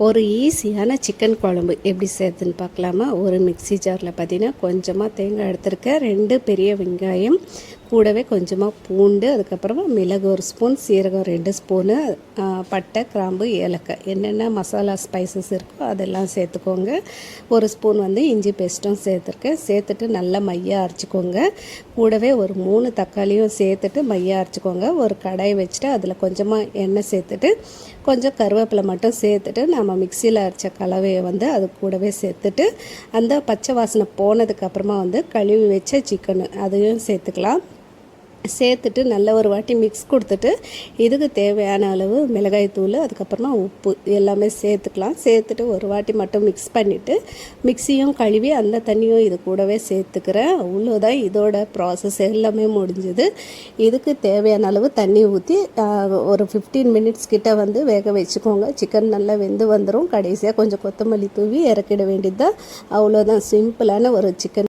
ஒரு ஈஸியான சிக்கன் குழம்பு எப்படி செய்யறதுன்னு பார்க்கலாமா. ஒரு மிக்ஸி ஜாரில் பார்த்தீங்கன்னா கொஞ்சமாக தேங்காய் எடுத்துருக்கேன், 2 பெரிய வெங்காயம், கூடவே கொஞ்சமாக பூண்டு, அதுக்கப்புறமா மிளகு 1 ஸ்பூன், சீரகம் 2 ஸ்பூனு, பட்டை, கிராம்பு, ஏலக்காய், என்னென்ன மசாலா ஸ்பைசஸ் இருக்கோ அதெல்லாம் சேர்த்துக்கோங்க. 1 ஸ்பூன் இஞ்சி பேஸ்ட்டும் சேர்த்துருக்கேன். சேர்த்துட்டு நல்லா மையாக அரைச்சிக்கோங்க. கூடவே ஒரு 3 தக்காளியும் சேர்த்துட்டு மையாக அரைச்சிக்கோங்க. ஒரு கடாய் வச்சுட்டு அதில் கொஞ்சமாக எண்ணெய் சேர்த்துட்டு கொஞ்சம் கருவேப்பிலை மட்டும் சேர்த்துட்டு நம்ம மிக்சியில் அரைச்ச கலவையை அது கூடவே சேர்த்துட்டு அந்த பச்சை வாசனை போனதுக்கப்புறமா கழுவி வச்ச சிக்கனு அதையும் சேர்த்துக்கலாம். சேர்த்துட்டு நல்ல ஒரு வாட்டி மிக்ஸ் கொடுத்துட்டு இதுக்கு தேவையான அளவு மிளகாய் தூள், அதுக்கப்புறமா உப்பு எல்லாமே சேர்த்துக்கலாம். சேர்த்துட்டு ஒரு வாட்டி மட்டும் மிக்ஸ் பண்ணிவிட்டு மிக்ஸியும் கழுவி அந்த தண்ணியும் இது கூடவே சேர்த்துக்கிறேன். அவ்வளோதான், இதோட ப்ராசஸ் எல்லாமே முடிஞ்சுது. இதுக்கு தேவையான அளவு தண்ணி ஊற்றி ஒரு 15 மினிட்ஸ் கிட்ட வேக வச்சுக்கோங்க. சிக்கன் நல்லா வெந்து வந்துடும். கடைசியாக கொஞ்சம் கொத்தமல்லி தூவி இறக்கிட வேண்டியது தான். அவ்வளோதான், சிம்பிளான ஒரு சிக்கன்